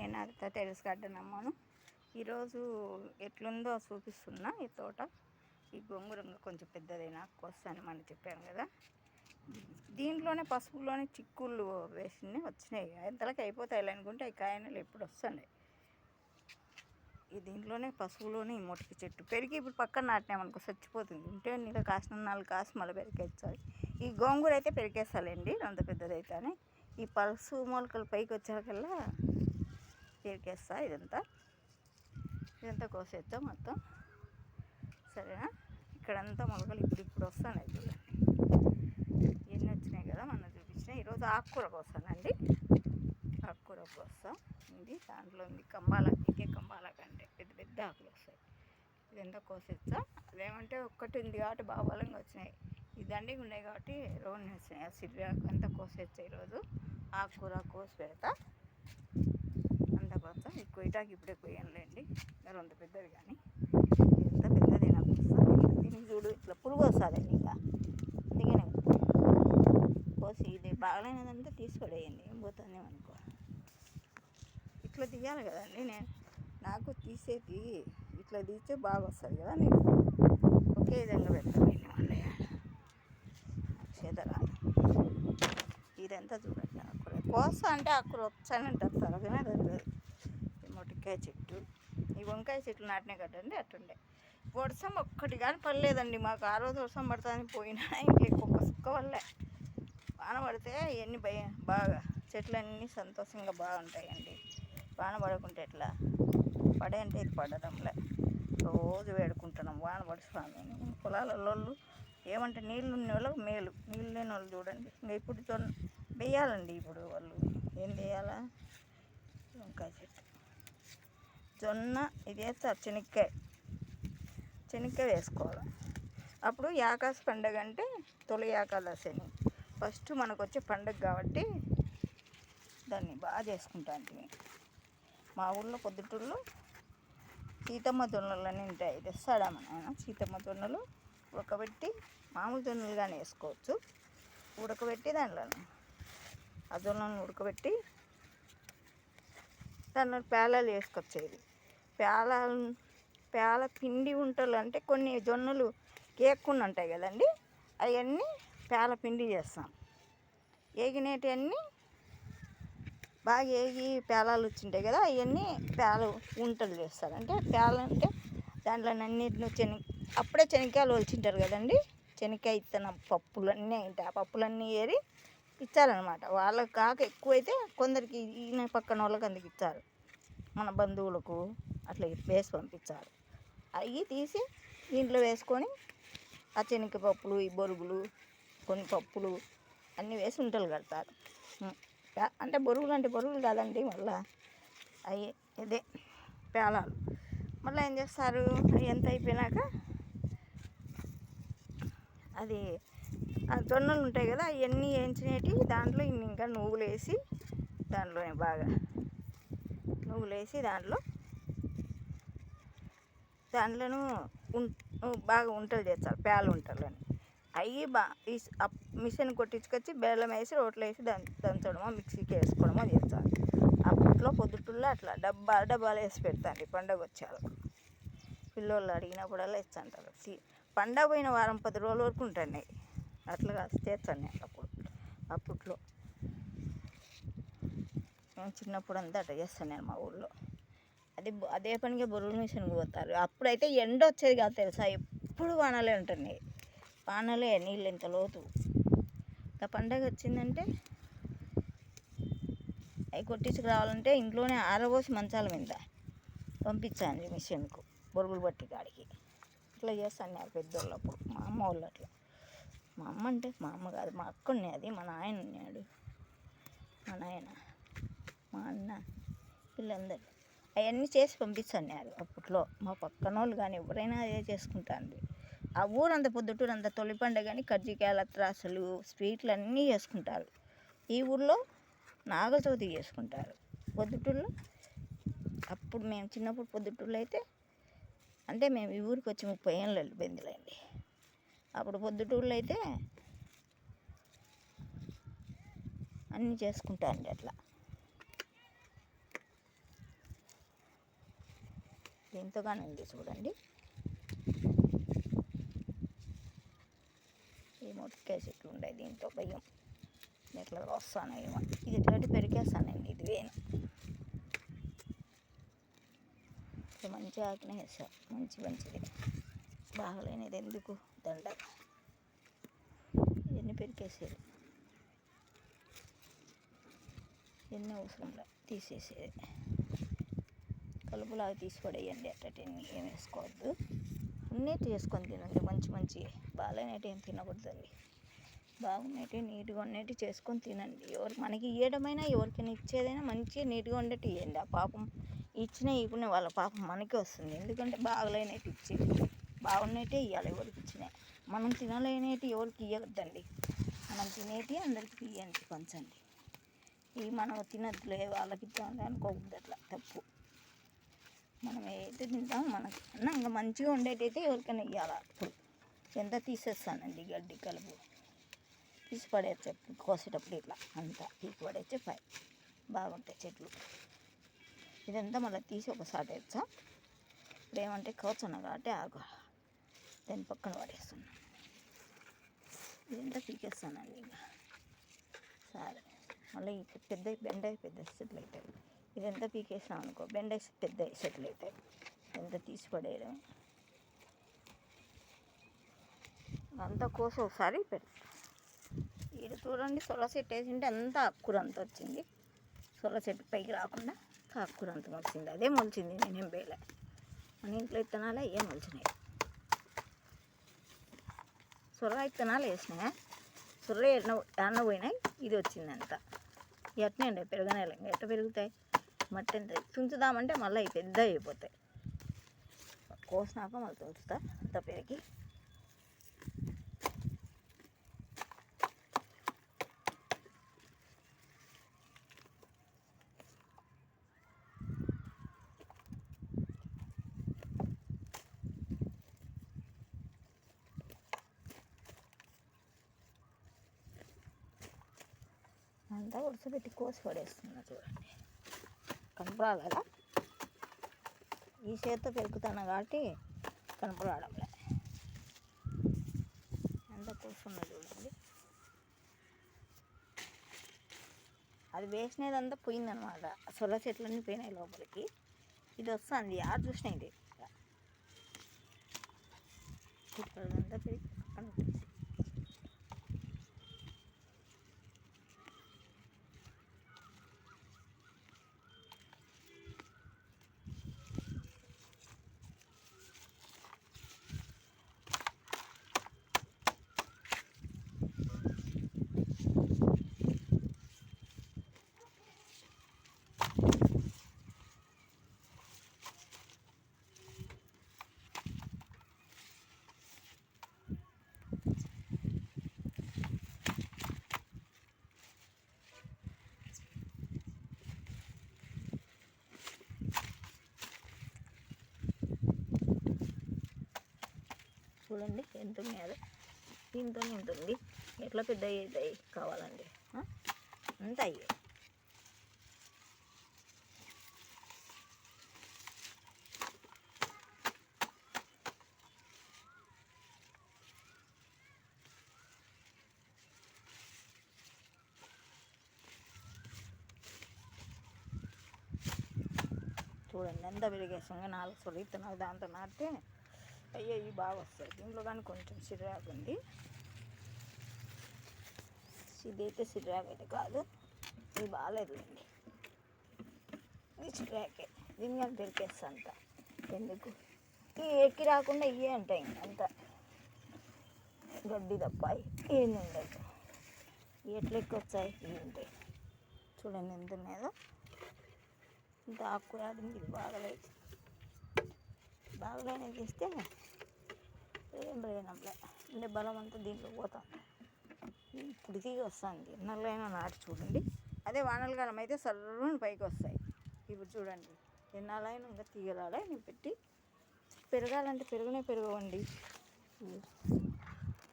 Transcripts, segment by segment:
నేను అంతా terrace garden అమ్మాను. ఈరోజు ఎట్లుందో చూపిస్తున్నా ఈ తోట. ఈ గోంగూర కొంచెం పెద్దదే నాకు కోస్తాను మనం చెప్పాను కదా. దీంట్లోనే పసుపులోనే చిక్కుళ్ళు వేసి వచ్చినాయి. ఎంతలకు అయిపోతాయి అనుకుంటే ఈ కాయలు ఎప్పుడు వస్తున్నాయి. ఈ దీంట్లోనే పసుపులోనే ఈ మొటికి చెట్టు పెరిగి ఇప్పుడు పక్కన నాటినామనుకో చచ్చిపోతుంది. ఉంటే నీళ్ళ కాసిన 4 కాసి మళ్ళీ పెరికేస్తాయి. ఈ గోంగూర అయితే పెరికేస్తాలండి అంత పెద్దదైతే అని. ఈ పలుసు మొలకలు పైకి వచ్చాకల్లా పెరికేస్తా. ఇదంతా కోసేద్దాం మొత్తం, సరేనా. ఇక్కడంతా మొలకలు ఇప్పుడు వస్తున్నాయి చూడండి. ఎన్ని వచ్చినాయి కదా మొన్న చూపించినాయి. ఈరోజు ఆకుకూర కోస్తానండి. ఆకుకూర కోస్తాం. ఇది దాంట్లో ఉంది కంబాలకి కంబాలకంటే పెద్ద పెద్ద ఆకులు వస్తాయి. ఇదంతా కోసేస్తా. అదేమంటే ఒక్కటి ఉంది కాబట్టి బాగా బలంగా వచ్చినాయి. ఈ దండిగా ఉన్నాయి కాబట్టి రోడ్ని వచ్చినాయి. ఆ సిరియాకు అంతా కోసేస్తా. ఈరోజు ఆకుకూర కోసి పెడతా. అంతా కోస్తా. ఈ కొయ్యటాకి ఇప్పుడే కొయ్యనులేండి, అంత పెద్దది కానీ ఎంత పెద్దది నాకు వస్తుంది. దీనికి చూడు ఇట్లా పురుగు వస్తుందండి. ఇంకా అందుకనే కోసి ఇది బాగలేనిదంతా తీసిపడేయండి. ఏం పోతుంది అనుకో. ఇట్లా తీయాలి కదండి. నాకు తీసేది ఇట్లా తీస్తే బాగా వస్తుంది కదా. నేను ఒకే విధంగా పెడతాను. మళ్ళీ చేదరా ఇదంతా చూడండి. ఆకుకూర కోస్తా అంటే ఆకుకూర వచ్చాని అంటారు. త్వరగానే తెలియదు. ఈ మొటికాయ చెట్టు, ఈ వంకాయ చెట్లు నాటినే కదండి. అట్టుండే వర్షం ఒక్కటి కానీ పడలేదండి మాకు. ఆ రోజు వర్షం పడుతుందని పోయినా ఇంకొక సుక్క వల్లే. వాన పడితే ఇవన్నీ బాగా చెట్లన్నీ సంతోషంగా బాగుంటాయండి. వాన పడకుంటే ఎట్లా పడే అంటే ఇది పడడంలే. రోజు వేడుకుంటున్నాం వాన పడి స్వామి. పొలాలలో ఏమంటే నీళ్ళు ఉన్న వాళ్ళకి మేలు, నీళ్ళు లేని వాళ్ళు చూడండి. ఇంకా ఇప్పుడు వేయాలండి. ఇప్పుడు వాళ్ళు ఏం వేయాలా? వంకాయ చెట్టు, జొన్న ఇది వేస్తారు. శనక్కాయ వేసుకోవాలి. అప్పుడు ఏకాశి పండుగ అంటే తొలి ఏకాదశి అని ఫస్ట్ మనకు వచ్చే పండుగ కాబట్టి దాన్ని బాగా చేసుకుంటాను. మా ఊళ్ళో పొద్దుటూళ్ళు సీతమ్మ జొన్నలు ఉంటాయి. తెస్తాడా మన ఆయన సీతమ్మ జొన్నలు ఉడకబెట్టి, మామూలు జొన్నలు కానీ వేసుకోవచ్చు. ఉడకబెట్టి దాంట్లో ఆ జొన్నలను ఉడకబెట్టి దాంట్లో పేలాలు వేసుకొచ్చేది. పేల పిండి ఉంటలు అంటే కొన్ని జొన్నలు కేక్కుండా ఉంటాయి కదండి. అవన్నీ పేల పిండి చేస్తాం. ఏగినేటివన్నీ బాగా ఏగి పేలాలు వచ్చింటాయి కదా, అవన్నీ పేల ఉంటలు చేస్తారు. అంటే పేల అంటే దాంట్లో అన్నిటిని అప్పుడే శనక్కాయలు ఒలిచింటారు కదండి. శనక్కాయ ఇత్తనం పప్పులన్నీ ఉంటాయి. ఆ పప్పులన్నీ ఏరి ఇచ్చారనమాట. వాళ్ళకి కాక ఎక్కువైతే కొందరికి ఈయన పక్కన వాళ్ళకి అందుకు ఇచ్చారు. మన బంధువులకు అట్లా వేసి పంపించారు. అవి తీసి దీంట్లో వేసుకొని ఆ శనగ పప్పులు, ఈ బొరుగులు, కొన్ని పప్పులు అన్నీ వేసి ఉంటలు కడతారు. అంటే బొరుగులు కాదండి. మళ్ళీ అవి ఇదే పేలాలు. మళ్ళీ ఏం చేస్తారు, ఎంత అయిపోయినాక అది ఆ జొన్నలు ఉంటాయి కదా, అవన్నీ వేయించినవి దాంట్లో ఇంకా నువ్వులు వేసి దాంట్లోనే బాగా దాంట్లోనూ బాగా ఉంటలు చేస్తారు. పేల ఉంటలని అవి మిషన్ కొట్టించుకొచ్చి బెల్లం వేసి రోట్లో వేసి దంచడమో మిక్సీకి వేసుకోవడమో చేస్తారు. అప్పట్లో పొద్దుటూళ్ళో అట్లా డబ్బాలు వేసి పెడతాండి. పండగ వచ్చారు పిల్లోళ్ళు అడిగినప్పుడల్లా ఇస్తుంటారు. పండగ పోయిన వారం 10 రోజుల వరకు ఉంటాయి. అట్లా చేస్తాను నేను అప్పట్లో. నేను చిన్నప్పుడు అంతా అట్లా చేస్తాను నేను మా ఊళ్ళో. అదే పనిగా బొరుగుల మిషన్కి పోతారు. అప్పుడైతే ఎండ వచ్చేది కాదు తెలుసా. ఎప్పుడు వానలే ఉంటున్నాయి. వానలే, నీళ్ళు ఎంత లోతు. ఇంకా పండగ వచ్చిందంటే అవి కొట్టించుకురావాలంటే ఇంట్లోనే ఆరబోసి మంచాల మీద పంపించాను మిషన్కు, బొరుగులు బట్టి కాడికి. ఇట్లా చేస్తాను నేను పెద్దోళ్ళు అప్పుడు. మా అమ్మ వాళ్ళు అట్లా. మా అమ్మ అంటే మా అమ్మ కాదు, మా అక్క ఉన్నది, మా నాయన ఉన్నాడు, మా నాయన, మా అన్న, వీళ్ళందరూ అవన్నీ చేసి పంపిస్తాను అప్పట్లో. మా పక్కన వాళ్ళు కానీ ఎవరైనా అదే చేసుకుంటాను. ఆ ఊరంతా పొద్దుటూరంతా తొలి పండుగ కానీ కజ్జికాయలు, అత్రాసలు, స్వీట్లు అన్నీ చేసుకుంటారు. ఈ ఊళ్ళో నాగల చవితి చేసుకుంటారు పొద్దుటూళ్ళో. అప్పుడు మేము చిన్నప్పుడు పొద్దుటూళ్ళు అయితే, అంటే మేము ఈ ఊరికి వచ్చి 30 ఏళ్ళు వెళ్ళిపోయిందిలేండి. అప్పుడు పొద్దుటూళ్ళు అయితే అన్నీ చేసుకుంటాండి అట్లా. ఎంతగానో ఉంది చూడండి. ఈ మొట్టికాయ చెట్లు ఉండే దీంతో భయం ఎట్లా వస్తానో ఏమో. ఇది ఎట్లాంటి పెరిగేస్తానండి. ఇది వేను మంచి ఆకునే వేసాం. మంచిది బాగలేనిది ఎందుకు దండ ఇవన్నీ పెరికేసేది. ఎన్ని అవసరంలో తీసేసేది. కలుపులాగా తీసి పడేయండి. అట్టని ఏం వేసుకోవద్దు. ఉన్నట్టు చేసుకొని తినండి. మంచి బాగాలేనట్టు ఏం తినకూడదండి. బాగున్నట్టు నీట్గా ఉన్నట్టు చేసుకొని తినండి. మనకి ఇవ్వడమైనా ఎవరికైనా ఇచ్చేదైనా మంచిగా నీట్గా ఉండేట్టు ఇవ్వండి. ఆ పాపం ఇచ్చిన ఇవ్వకునే వాళ్ళ పాపం మనకే వస్తుంది. ఎందుకంటే బాగలేనట్టు ఇచ్చి బాగున్నట్టే ఇవ్వాలి ఎవరికి ఇచ్చినా. మనం తినలేనట్టు ఎవరికి ఇవ్వద్దండి. మనం తినేటి అందరికి ఇవ్వండి, పంచండి. ఇవి మనం తినద్దులే వాళ్ళకి ఇద్దామని అనుకోకూడదు. అట్లా తప్పు. మనం ఏదైతే తింటామో మనకి అన్నా ఇంకా మంచిగా ఉండేటైతే ఎవరికైనా ఇవ్వాలి. అప్పుడు ఎంత తీసేస్తానండి గడ్డి కలుపు తీసి పడేయచ్చు. కోసేటప్పుడు ఇట్లా అంతా తీసి పడేస్తే పై బాగుంటాయి చెట్లు. ఇదంతా మళ్ళీ తీసి ఒకసారి వేచ్చా. ఇప్పుడు ఏమంటే కోచన్న కాబట్టి ఆకు దాని పక్కన పడేస్తున్నాను. ఇదంతా పీకేస్తానండి. ఇంకా సరే మళ్ళీ పెద్ద చెట్లు అవుతాయి. ఇదంతా పీకేసినాం అనుకో బెండ పెద్ద చెట్లు అవుతాయి. ఇదంతా తీసి పడేయడం అంతా కోసి ఒకసారి పెడతాం. ఇది చూడండి, సొల చెట్టు వేసింటే అంతా ఆకుకూర అంతా వచ్చింది. సొల చెట్టు పైకి రాకుండా ఆకుకూర అంతా మొలిచింది. అదే మొలిచింది, నేనేం వేయలే. మన ఇంట్లో విత్తనాలే ఏం మొలిచినాయి. సొర విత్తనాలు వేసినాయి. సొర ఎన్న పోయినాయి. ఇది వచ్చింది అంతా. ఎట్నే అండి పెరగనేలే. ఎట్ట పెరుగుతాయి? మట్టి ఎంత తుంచుదామంటే మళ్ళీ అవి పెద్ద అయిపోతాయి. కోసినాక మళ్ళీ తుంచుతా అంత పెరిగి. అంతా ఉడసపెట్టి కోసి పడేస్తున్నా చూడండి. కనపడాలి కదా, ఈ చేతితో పెరుగుతాను కాబట్టి కనపడడంలే. అంతా కోసుకున్నా చూడండి. అది వేసినదంతా పోయిందనమాట. సొల చెట్లన్నీ పోయినాయి లోపలికి. ఇది వస్తుంది ఆడ చూసినాయి. ఇక్కడంతా పెరిగి చూడండి ఎంత ఉన్నాయో. దీంతో ఉంటుంది. ఎట్లా పెద్ద అవుతాయి కావాలండి అంత అయ్యాయి. చూడండి ఎంత పెరిగేస్తాం. 4 సొర విత్తనాలు దాంతో నాటితే అయ్యో ఇవి బాగా వస్తాయి. దీంట్లో కానీ కొంచెం సిర్రాకు ఉంది. ఇదైతే సిర్రాకు అయితే కాదు, ఇది బాగాలేదులేండి. ఇది సిర్రాకే. దీన్ని కానీ పెరికేస్తా అంత ఎందుకు. ఇవి ఎక్కి రాకుండా ఇవే ఉంటాయి. అంత గడ్డి తప్ప ఏమి ఉండదు. ఎట్లా ఎక్కి వచ్చాయి ఇవి ఉంటాయి. చూడండి ఎంత ఉన్నాయో. ఇంత ఆకుకూర ఇది బాగలేదు. బాగలేనిది ఇస్తే ఏం ప్రయోజనంలే. అంటే బలం అంతా దీంట్లో పోతాం. ఇప్పుడు తీగ వస్తుంది. ఎన్నెలైనా నాటి చూడండి. అదే వానలకాలం అయితే సర్రుని పైకి వస్తాయి. ఇప్పుడు చూడండి ఎన్నాళ్ళైనా ఇంకా తీగలాడే నేను పెట్టి పెరగాలంటే పెరగవండి.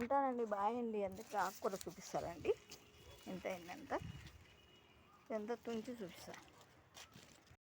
ఉంటానండి. బాయ్ అండి. అందుకే ఆకుకూర చూపిస్తారండి ఎంత అయిందంత. ఎంత తుంచి చూపిస్తాను.